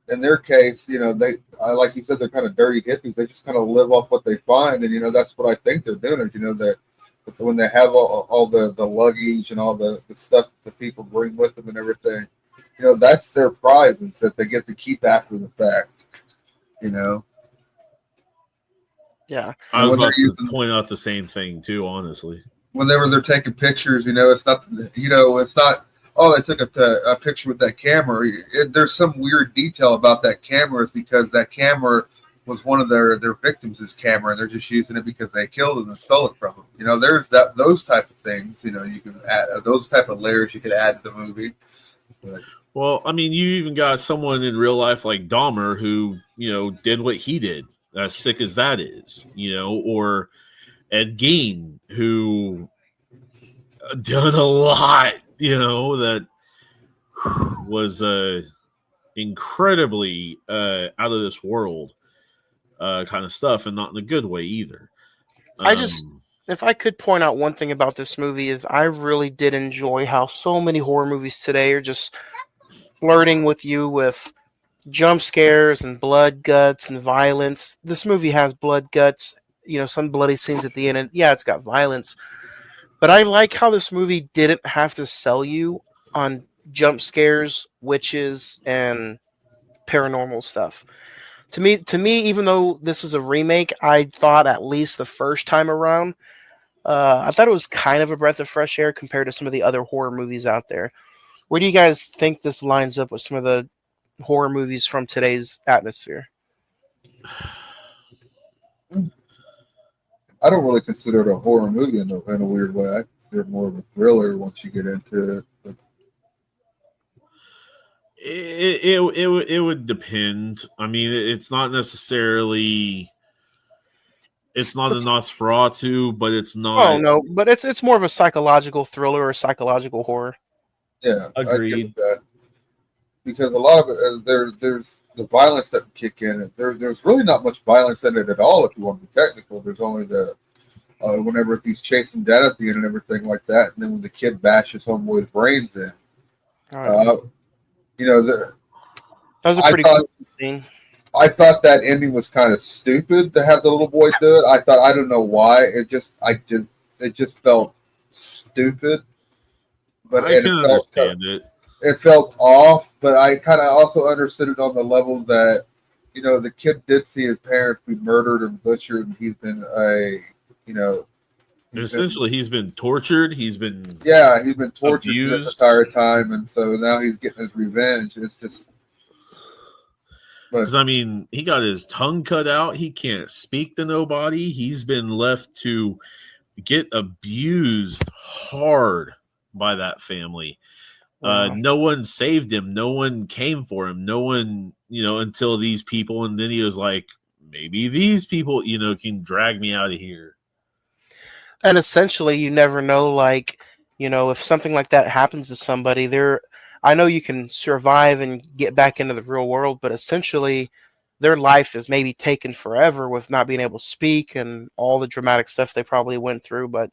in their case, they like you said, they're kind of dirty hippies. They just kind of live off what they find, and that's what I think they're doing. That when they have all the luggage and all the stuff that the people bring with them and everything, that's their prize, is that they get to keep after the fact. Yeah, I was about to point out the same thing too. Honestly, whenever they're taking pictures, it's not. Oh, they took a picture with that camera. There's some weird detail about that camera, is because that camera was one of their victims' camera, and they're just using it because they killed him and stole it from them. There's those type of things. You can add those type of layers you could add to the movie. But, well, I mean, you even got someone in real life like Dahmer who did what he did. As sick as that is, or Ed Gein who done a lot. That was incredibly out of this world kind of stuff, and not in a good way either. If I could point out one thing about this movie, is I really did enjoy how so many horror movies today are just flirting with you with jump scares and blood, guts, and violence. This movie has blood, guts, some bloody scenes at the end, and yeah, it's got violence. But I like how this movie didn't have to sell you on jump scares, witches, and paranormal stuff. To me, even though this is a remake, I thought at least the first time around, I thought it was kind of a breath of fresh air compared to some of the other horror movies out there. Where do you guys think this lines up with some of the horror movies from today's atmosphere? I don't really consider it a horror movie in a weird way. I consider it more of a thriller once you get into it. It would depend. I mean, it's not necessarily. It's not a Nosferatu, but it's not. Oh no, but it's more of a psychological thriller or psychological horror. Yeah, agreed. I get that. Because a lot of it, there's the violence that would kick in. There's really not much violence in it at all, if you want to be technical. There's only the whenever he's chasing dead at the end and everything like that, and then when the kid bashes homeboy's brains in. That was a pretty cool scene. I thought that ending was kind of stupid to have the little boy do it. I don't know why. It just felt stupid. But I can understand it. It felt off, but I kind of also understood it on the level that, the kid did see his parents be murdered and butchered, and he's been he's been tortured. He's been tortured the entire time, and so now he's getting his revenge. It's just, because I mean, he got his tongue cut out. He can't speak to nobody. He's been left to get abused hard by that family. Wow. No one saved him. No one came for him. No one, until these people. And then he was like, maybe these people, can drag me out of here. And essentially, you never know, like, if something like that happens to somebody, I know you can survive and get back into the real world, but essentially, their life is maybe taken forever with not being able to speak and all the dramatic stuff they probably went through. But,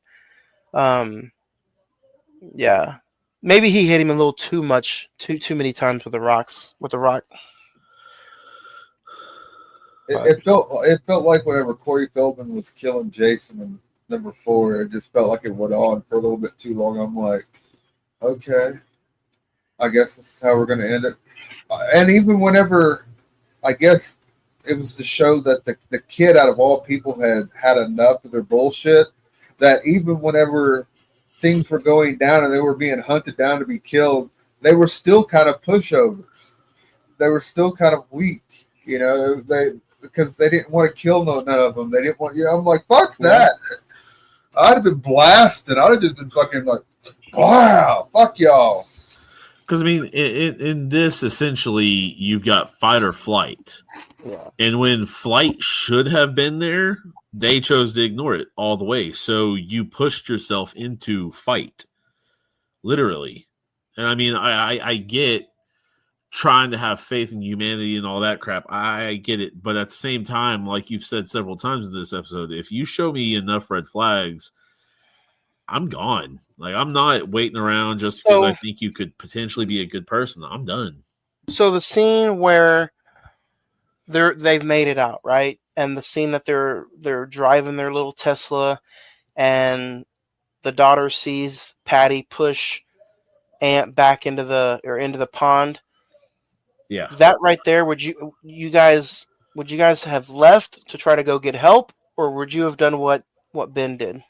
yeah, maybe he hit him a little too much, too many times with the rock. It felt like whenever Corey Feldman was killing Jason in number 4, it just felt like it went on for a little bit too long. I'm like, okay, I guess this is how we're going to end it. And even whenever, I guess it was to show that the kid out of all people had enough of their bullshit, that even whenever things were going down and they were being hunted down to be killed, they were still kind of pushovers. They were still kind of weak, because they didn't want to kill none of them. They didn't want, I'm like, fuck that. I'd have been blasted. I'd have just been fucking like, wow, fuck y'all. Because, I mean, in this, essentially, you've got fight or flight. Yeah. And when flight should have been there, they chose to ignore it all the way. So you pushed yourself into fight, literally. And, I mean, I get trying to have faith in humanity and all that crap. I get it. But at the same time, like you've said several times in this episode, if you show me enough red flags, I'm gone. Like, I'm not waiting around just because I think you could potentially be a good person. I'm done. So the scene where they've made it out, right? And the scene that they're driving their little Tesla, and the daughter sees Patty push Aunt back into the pond. Yeah. That right there, would you guys have left to try to go get help, or would you have done what Ben did?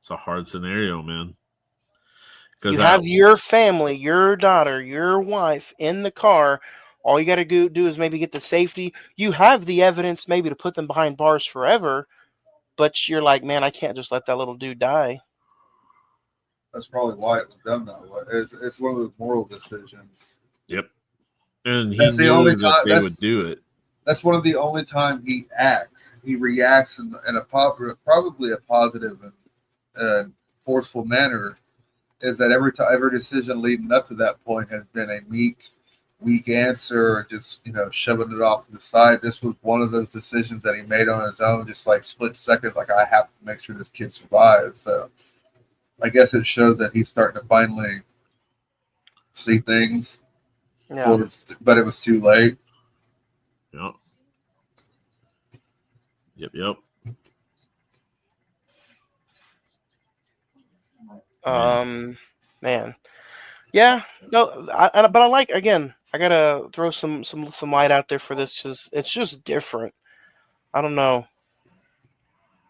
It's a hard scenario, man. You have your family, your daughter, your wife in the car. All you got to do is maybe get the safety. You have the evidence maybe to put them behind bars forever, but you're like, man, I can't just let that little dude die. That's probably why it was done that way. It's one of those moral decisions. Yep. And he knew that they would do it. That's one of the only time he acts. He reacts in probably a positive and forceful manner. Is that every decision leading up to that point has been a weak answer, or just shoving it off to the side. This was one of those decisions that he made on his own, just like split seconds. Like, I have to make sure this kid survives. So I guess it shows that he's starting to finally see things. Yeah. But it was too late. Yep. Man. Yeah. No, but I like, again, I gotta throw some light out there for this, because it's just different. I don't know.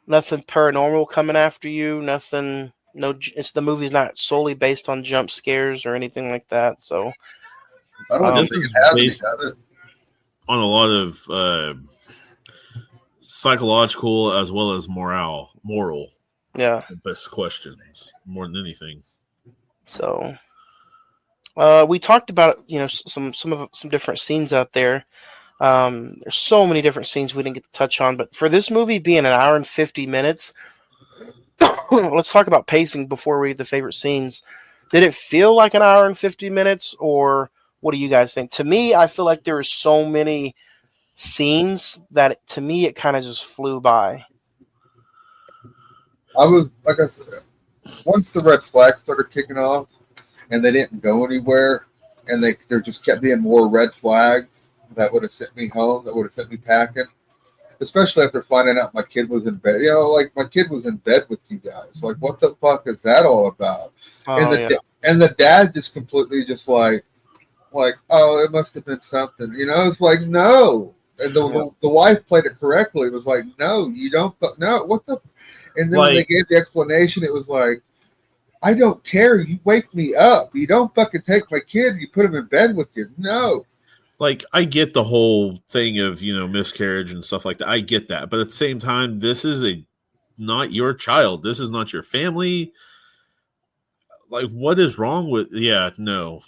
Nothing paranormal coming after you. Nothing. No, the movie's not solely based on jump scares or anything like that. So I don't think this it has based on a lot of psychological as well as moral. Yeah. Best questions more than anything. So we talked about some different scenes out there. There's so many different scenes we didn't get to touch on, but for this movie being an hour and 50 minutes, let's talk about pacing before we get the favorite scenes. Did it feel like an hour and 50 minutes, or what do you guys think? To me, I feel like there were so many scenes that to me it kind of just flew by. I was, like I said, once the red flags started kicking off and they didn't go anywhere, and there just kept being more red flags that would have sent me home, that would have sent me packing. Especially after finding out my kid was in bed. Like, my kid was in bed with you guys. Like, what the fuck is that all about? And the dad just completely just like, oh, it must have been something. It's like, no. And the wife played it correctly. It was like, no, you don't. No, what the? And then when they gave the explanation, it was like, I don't care. You wake me up. You don't fucking take my kid. You put him in bed with you. No. Like, I get the whole thing of, miscarriage and stuff like that. I get that. But at the same time, this is a not your child. This is not your family. Like, what is wrong with? Yeah, no.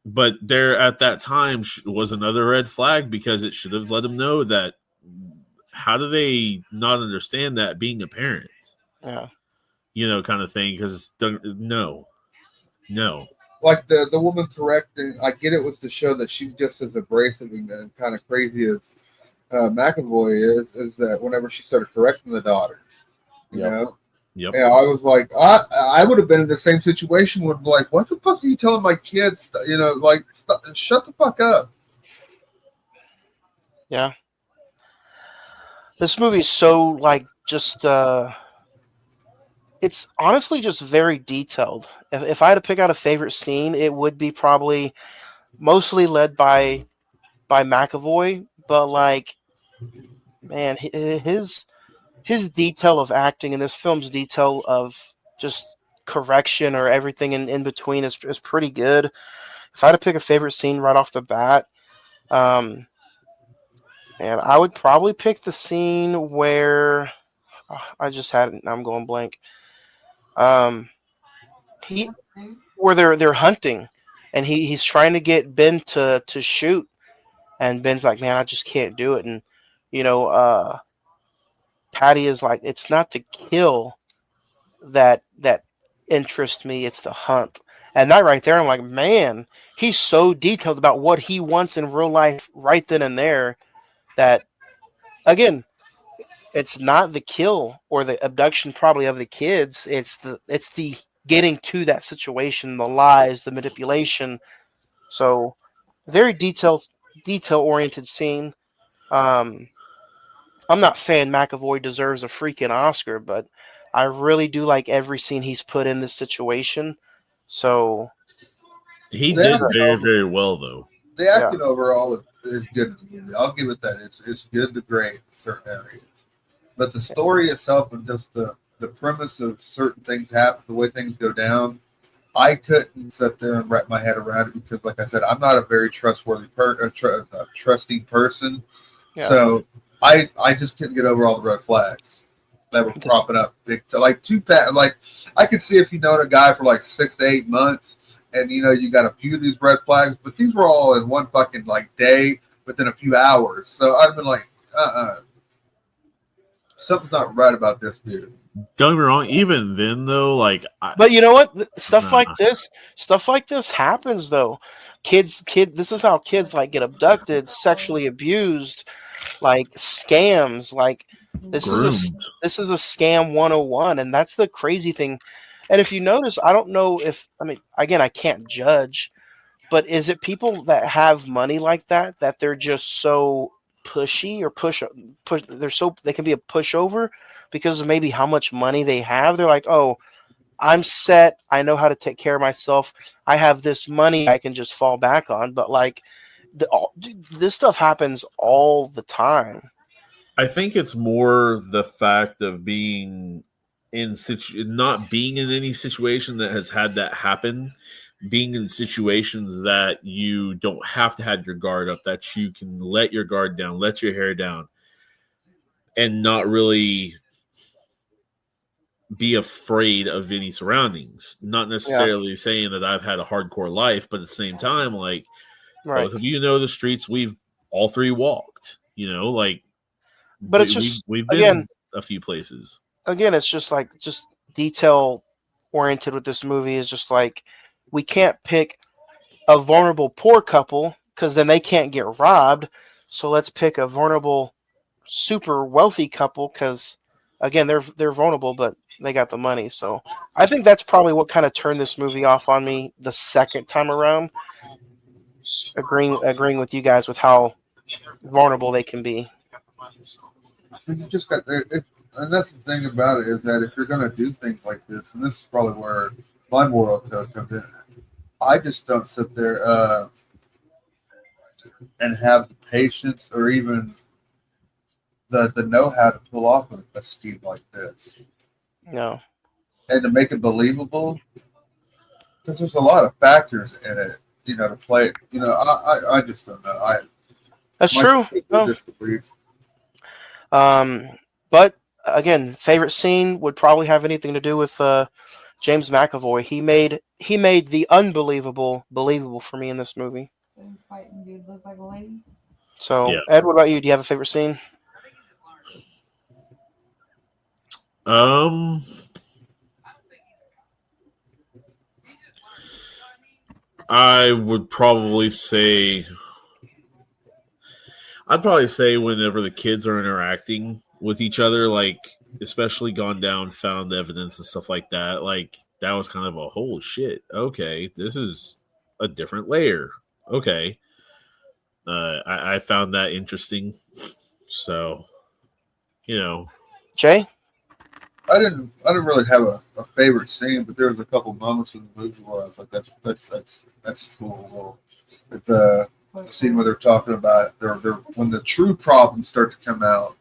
But there at that time was another red flag because it should have let them know that. How do they not understand that being a parent? Yeah. Kind of thing. Because no. Like the woman correcting, I get it was to show that she's just as abrasive and kind of crazy as McAvoy is that whenever she started correcting the daughter, you Yep. know, Yep. yeah, I was like, I would have been in the same situation. Would be like, what the fuck are you telling my kids? Like, shut the fuck up. Yeah. This movie is so like just it's honestly just very detailed. If I had to pick out a favorite scene, it would be probably mostly led by McAvoy, but like man, his detail of acting and this film's detail of just correction or everything in between is pretty good. If I had to pick a favorite scene right off the bat, um, and I would probably pick the scene where I just had it. I'm going blank. Um, he where they're hunting, and he's trying to get Ben to shoot, and Ben's like, "Man, I just can't do it." And you know, Patty is like, "It's not the kill that interests me; it's the hunt." And that right there, I'm like, man, he's so detailed about what he wants in real life right then and there that again, it's not the kill or the abduction probably of the kids. It's the getting to that situation, the lies, the manipulation. So very detail oriented scene. Um, I'm not saying McAvoy deserves a freaking Oscar, but I really do like every scene he's put in this situation. So He The did acting very, over, very well, though. the yeah, acting overall is good in the movie. I'll give it that. It's good to great in certain areas, but the story itself and just the premise of certain things happen, the way things go down, I couldn't sit there and wrap my head around it because, like I said, I'm not a very trusting person. yeah. So I just couldn't get over all the red flags that were This, cropping up. Like like I could see if you known a guy for like 6 to 8 months, and you got a few of these red flags, but these were all in one fucking like day within a few hours. So I've been like, something's not right about this dude. Don't get me wrong. Even then, though, like, but you know what? nah. Stuff like this happens though. This is how kids like get abducted, sexually abused, like scams. Like this is a Groomed. this is a scam 101, and that's the crazy thing. And if you notice, I don't know if I mean again I can't judge, but is it people that have money like that they're just so pushy or push they're so they can be a pushover because of maybe how much money they have. They're like, oh, I'm set. I know how to take care of myself. I have this money I can just fall back on. But like, this stuff happens all the time. I think it's more the fact of being not being in any situation that has had that happen, being in situations that you don't have to have your guard up, that you can let your guard down, let your hair down, and not really be afraid of any surroundings. Not Yeah, necessarily saying that I've had a hardcore life, but at the same time, like, right. both of you know the streets we've all three walked. Like But it's just we've again, been a few places. it's just like just detail oriented with this movie is just like we can't pick a vulnerable poor couple because then they can't get robbed. So let's pick a vulnerable super wealthy couple because again they're vulnerable but they got the money. So I think that's probably what kind of turned this movie off on me the second time around. Agreeing with you guys with how vulnerable they can be. You just got there, and that's the thing about it is that if you're going to do things like this, and this is probably where my moral code comes in, I just don't sit there and have the patience or even the know-how to pull off a scheme like this No, and to make it believable because there's a lot of factors in it, to play it. I just don't know. that's My true. No. disbelief. Um, but again, favorite scene would probably have anything to do with James McAvoy. He made the unbelievable believable for me in this movie. So, Yeah. Ed, what about you? Do you have a favorite scene? I would probably say I'd probably say whenever the kids are interacting with each other, like especially gone down, found evidence and stuff like that, like that was kind of a whole shit. Okay, this is a different layer. Okay, I found that interesting. So, you know, Jay? I didn't really have a favorite scene, but there was a couple moments in the movie where I was like, that's cool. Well, with the scene where they're talking about they're when the true problems start to come out,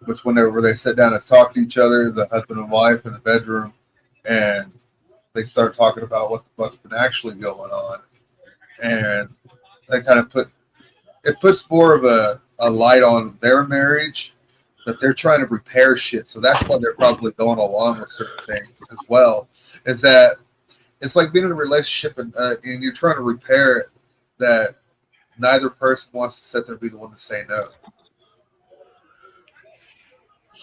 which whenever they sit down and talk to each other, the husband and wife in the bedroom, and they start talking about what the fuck's been actually going on, and they kind of puts more of a light on their marriage, that they're trying to repair shit. So that's why they're probably going along with certain things as well. Is that it's like being in a relationship and you're trying to repair it, that neither person wants to sit there and be the one to say no.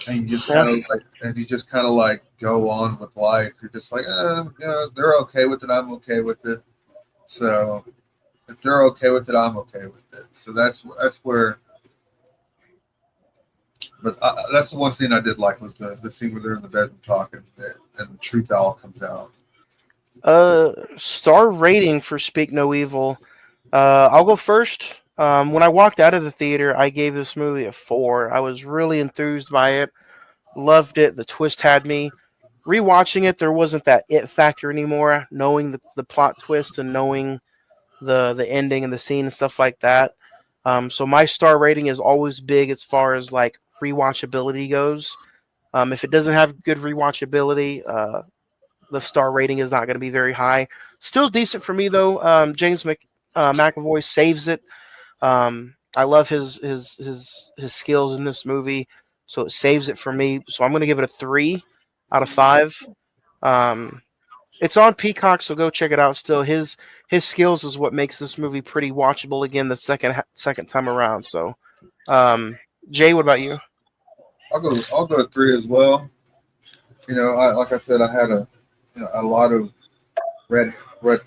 And you just kind of like go on with life. You're just like, they're okay with it. I'm okay with it. So if they're okay with it, I'm okay with it. So that's where. But that's the one scene I did like was the scene where they're in the bedroom talking and the truth all comes out. Star rating for Speak No Evil. I'll go first. When I walked out of the theater, I gave this movie a 4. I was really enthused by it. Loved it. The twist had me. Rewatching it, there wasn't that it factor anymore. Knowing the plot twist and knowing the ending and the scene and stuff like that. So my star rating is always big as far as like rewatchability goes. If it doesn't have good rewatchability, the star rating is not going to be very high. Still decent for me though. James McAvoy saves it. I love his skills in this movie, so it saves it for me. So I'm going to give it a 3 out of 5. It's on Peacock, so go check it out. Still, his skills is what makes this movie pretty watchable again the second time around. So, Jay, what about you? I'll go 3 as well. Like I said, I had a lot of red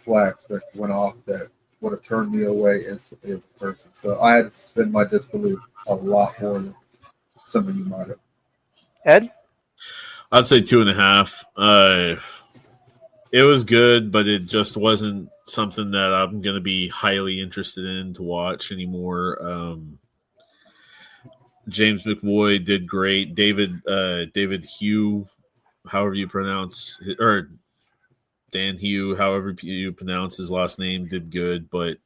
flags that went off that would have turned me away instantly as a person. So I had to suspend my disbelief a lot more than some of you might have. Ed? I'd say 2.5. It was good, but it just wasn't something that I'm going to be highly interested in to watch anymore. James McAvoy did great. David Hugh, however you pronounce it, or Dan Hugh, however you pronounce his last name, did good, but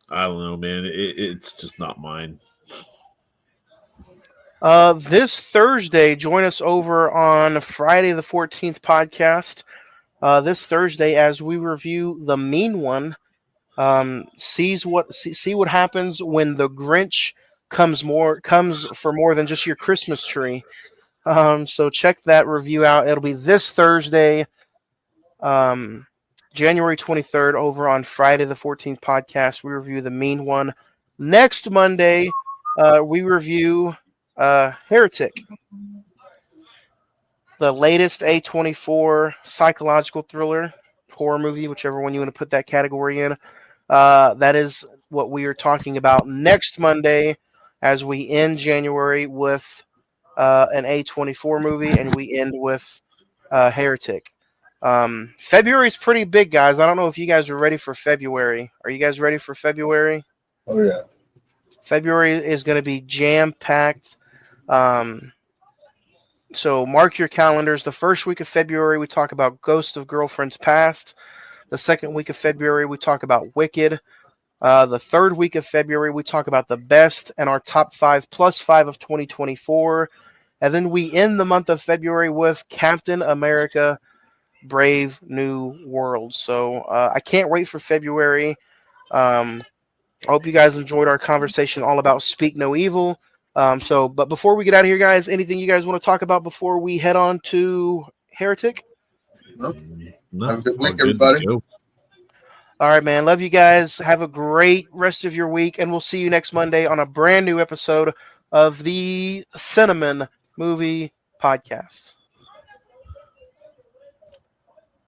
I don't know, man. It's just not mine. This Thursday, join us over on Friday the 14th podcast. This Thursday, as we review The Mean One, see what happens when the Grinch comes for more than just your Christmas tree. So check that review out. It'll be this Thursday, January 23rd, over on Friday the 14th podcast. We review The Mean One. Next Monday, we review Heretic, the latest A24 psychological thriller, horror movie, whichever one you want to put that category in. That is what we are talking about next Monday as we end January with an A24 movie and we end with Heretic. February is pretty big, guys. I don't know if you guys are ready for February. Are you guys ready for February? Oh, yeah. February is going to be jam-packed. So mark your calendars. The first week of February, we talk about Ghost of Girlfriends Past. The second week of February, we talk about Wicked. The third week of February, we talk about the best and our top 5 plus 5 of 2024. And then we end the month of February with Captain America Brave New World. So I can't wait for February. I hope you guys enjoyed our conversation all about Speak No Evil. But before we get out of here, guys, anything you guys want to talk about before we head on to Heretic? No. No, Have a good week, all good everybody. to go. All right, man. Love you guys. Have a great rest of your week, and we'll see you next Monday on a brand new episode of the Cine-Men Movie Podcast.